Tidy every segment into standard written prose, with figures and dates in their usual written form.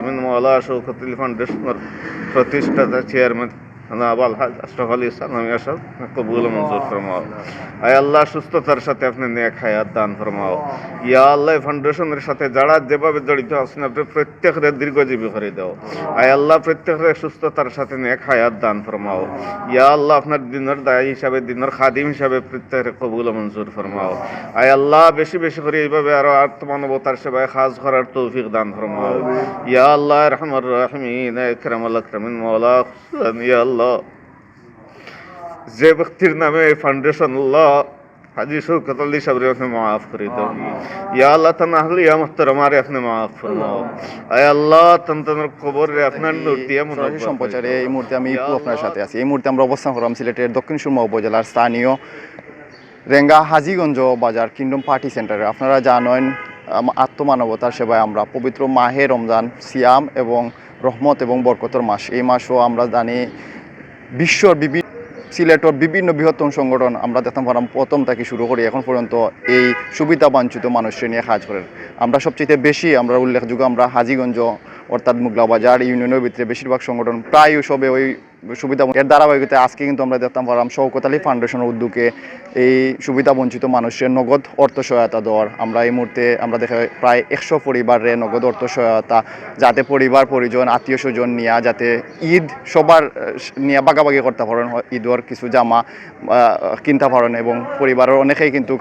মওলা শৌকতুল ফাউন্ডেশনের প্রতিষ্ঠাতা চেয়ারম্যান জনাব আলহাজ আশরাফ আলী সালামি আসাদ কবুল মঞ্জুর ফরমাও। আয় আল্লাহ সুস্থতার সাথে আপনি নেক হায়াত দান ফরমাও। ইয়া আল্লাহ ফাউন্ডেশনের সাথে যারা যেভাবে জড়িত আছেন আপনি প্রত্যেকের দীর্ঘজীবী করে দাও। আয় আল্লাহ প্রত্যেকের সুস্থতার সাথে নেক হায়াত দান ফরমাও। ইয়া আল্লাহ আপনার দিনের দায়ী হিসাবে দিনের খাদিম হিসাবে প্রত্যেকের কবুল মঞ্জুর ফরমাও। আয় আল্লাহ বেশি বেশি করে এইভাবে আরো আত্মমানবতার সেবায় খাস করার তৌফিক দান ফরমাও। ইয়া আল্লাহ রহমান রাহিমিন আকরামাল আকরামিন মওলা ইয়া আল্লাহ যে ব্যক্তির নামে এই ফাউন্ডেশন আল্লাহ হাজি শৌকত আলী সাহেব আপনি মাফ করে দাও। ইয়া আল্লাহ তান আহলিয়া মুহতারামারে আপনি মাফ ফরমাও। আয় আল্লাহ তানতানের কবরে আপনার নূর দিয়ে মুনাফা সম্প্রচারে এই মুহূর্তে আমি ইপু আপনার সাথে আছি। এই মুহূর্তে আমরা অবস্থান করলাম সিলেটের দক্ষিণ সুরমা উপজেলার স্থানীয় রেঙ্গা হাজিগঞ্জ বাজার কিংডম পার্টি সেন্টারে। আপনারা জানেন আত্মমানবতার সেবায় আমরা পবিত্র মাহে রমজান সিয়াম এবং রহমত এবং বরকতর মাস, এই মাসও আমরা জানি বিশ্বর সিলেটের বিভিন্ন বৃহত্তম সংগঠন আমরা দেখতাম পারলাম প্রথম থেকে শুরু করি এখন পর্যন্ত এই সুবিধা বাঞ্ছিত মানুষকে নিয়ে কাজ করেন। আমরা সবচেয়ে বেশি আমরা উল্লেখযোগ্য আমরা হাজিগঞ্জ অর্থাৎ মুগলা বাজার ইউনিয়নের ভিতরে বেশিরভাগ সংগঠন প্রায় সবে ওই সুবিধা এর ধারাবাহিকতায় আজকে কিন্তু আমরা দেখতাম পারলাম শওকত আলী ফাউন্ডেশনের উদ্যোগে এই সুবিধা বঞ্চিত মানুষের নগদ অর্থ সহায়তা দেওয়ার। আমরা এই মুহূর্তে আমরা দেখা প্রায় 100 পরিবারের নগদ অর্থ সহায়তা, যাতে পরিবার পরিজন আত্মীয় স্বজন নিয়ে যাতে ঈদ সবার নিয়ে ভাগাভাগি করতে পারেন, ঈদের কিছু জামা কিনতে পারেন এবং পরিবারের অনেকেই কিন্তু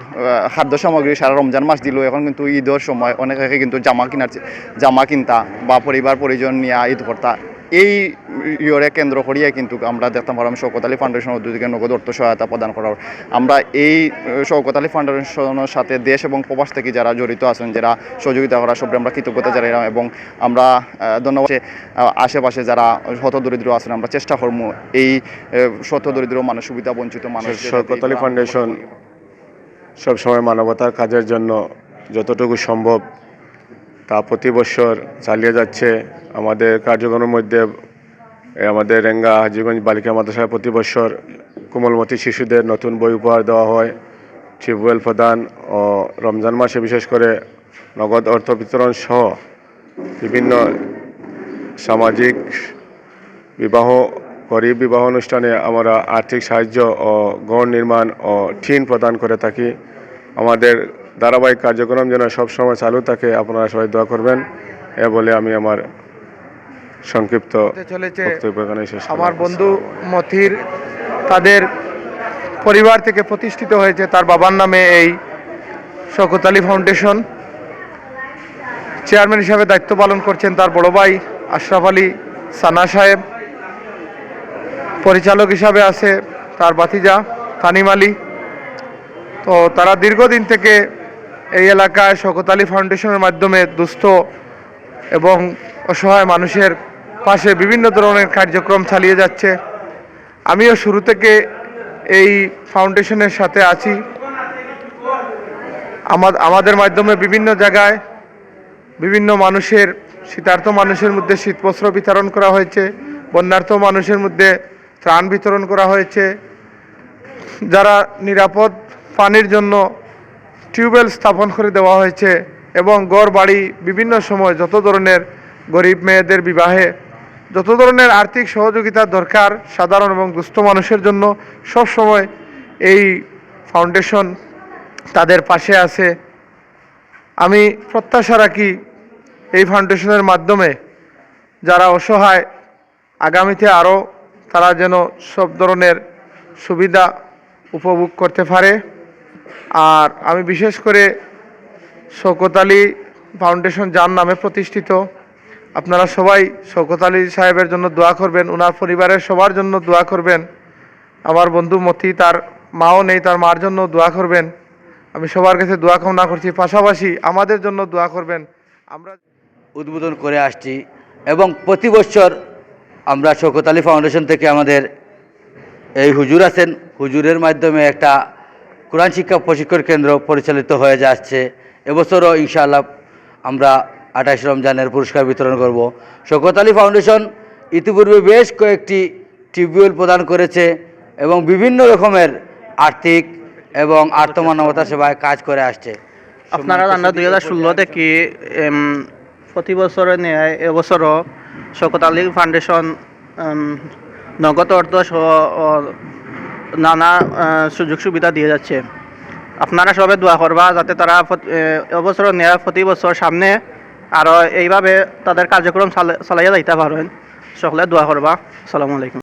খাদ্য সামগ্রী সারা রমজান মাস দিলেও এখন কিন্তু ঈদের সময় অনেকে কিন্তু জামা কিনতা বা পরিবার পরিজন নিয়ে ঈদ করতা। এই ইয়রে কেন্দ্র করিয়ে কিন্তু আমরা দেখতাম পারলাম শওকত আলী ফাউন্ডেশনের উদ্যোগে নগদ অর্থ সহায়তা প্রদান করার। আমরা এই শওকত আলী ফাউন্ডেশনের সাথে দেশ এবং প্রবাস থেকে যারা জড়িত আছেন, যারা সহযোগিতা করার সব আমরা কৃতজ্ঞতা জানাই এবং আমরা ধন্যবাদ আশেপাশে যারা হতদরিদ্র আছেন আমরা চেষ্টা করবো এই শতদরিদ্র মানুষ সুবিধা বঞ্চিত মানুষ। শওকত আলী ফাউন্ডেশন সবসময় মানবতার কাজের জন্য যতটুকু সম্ভব তা প্রতি বছর চালিয়ে যাচ্ছে। আমাদের কার্যক্রমের মধ্যে আমাদের রেঙ্গা হাজিগঞ্জ বালিকা মাদ্রাসায় প্রতি বছর কোমলমতি শিশুদের নতুন বই উপহার দেওয়া হয়, টিউবওয়েল প্রদান ও রমজান মাসে বিশেষ করে নগদ অর্থ বিতরণ সহ বিভিন্ন সামাজিক গরিব বিবাহ অনুষ্ঠানে আমরা আর্থিক সাহায্য ও ঘর নির্মাণ ও টিন প্রদান করে থাকি। আমাদের ধারাবাহিক কার্যক্রম যেন সবসময় চালু থাকে, আপনারা সবাই দোয়া করবেন এ বলে আমি আমার সংক্ষিপ্ত বক্তব্য এখানে শেষ করলাম। আমার বন্ধু মথির তাদের পরিবার থেকে প্রতিষ্ঠিত হয়েছে তার বাবার নামে এই শওকত আলী ফাউন্ডেশন। চেয়ারম্যান হিসাবে দায়িত্ব পালন করছেন তার বড় ভাই আশরাফ আলী সানা সাহেব, পরিচালক হিসাবে আছে তার ভাতিজা তানিম আলী। তো তারা দীর্ঘদিন থেকে এই এলাকায় শওকত আলী ফাউন্ডেশনের মাধ্যমে দুস্থ এবং অসহায় মানুষের পাশে বিভিন্ন ধরনের কার্যক্রম চালিয়ে যাচ্ছে। আমিও শুরু থেকে এই ফাউন্ডেশনের সাথে আছি। আমাদের মাধ্যমে বিভিন্ন জায়গায় বিভিন্ন মানুষের শীতার্থ মানুষের মধ্যে শীতবস্ত্র বিতরণ করা হয়েছে, বন্যার্থ মানুষের মধ্যে ত্রাণ বিতরণ করা হয়েছে, যারা নিরাপদ পানির জন্য টিউবওয়েল স্থাপন করে দেওয়া হয়েছে এবং ঘর বাড়ি বিভিন্ন সময় যত ধরনের গরিব মেয়েদের বিবাহে যত ধরনের আর্থিক সহযোগিতার দরকার সাধারণ এবং দুস্থ মানুষের জন্য সব সময় এই ফাউন্ডেশন তাদের পাশে আছে। আমি প্রত্যাশা রাখি এই ফাউন্ডেশনের মাধ্যমে যারা অসহায় আগামীতে আরও তারা যেন সব ধরনের সুবিধা উপভোগ করতে পারে। আর আমি বিশেষ করে শওকত আলী ফাউন্ডেশন যার নামে প্রতিষ্ঠিত, আপনারা সবাই শওকত আলী সাহেবের জন্য দোয়া করবেন, ওনার পরিবারের সবার জন্য দোয়া করবেন। আমার বন্ধু মতি তার মাও নেই, তার মার জন্য দোয়া করবেন। আমি সবার কাছে দোয়া কামনা করছি, পাশাপাশি আমাদের জন্য দোয়া করবেন। আমরা উদ্বোধন করে আসছি এবং প্রতি বছর আমরা শওকত আলী ফাউন্ডেশন থেকে আমাদের এই হুজুর আছেন, হুজুরের মাধ্যমে একটা কোরআন শিক্ষা প্রশিক্ষণ কেন্দ্র পরিচালিত হয়ে যাচ্ছে। এবছরও ইনশাআল্লাহ আমরা 28 রমজানের পুরস্কার বিতরণ করব। শওকত আলী ফাউন্ডেশন ইতিপূর্বে বেশ কয়েকটি টিউবওয়েল প্রদান করেছে এবং বিভিন্ন রকমের আর্থিক এবং আর্থমানবতা সেবায় কাজ করে আসছে। আপনারা জানেন 2016 থেকে প্রতি বছরের ন্যায় এবছরও শওকত আলী ফাউন্ডেশন নগদ অর্থ সহ নানা সুযোগ সুবিধা দিয়ে যাচ্ছে। আপনারা সবাই দোয়া করবা যাতে তারা এবছরের ন্যায় প্রতি বছর সামনে আরও এইভাবে তাদের কার্যক্রম চালাইয়া যাইতে পারেন। সকলে দোয়া করবা। আসসালামু আলাইকুম।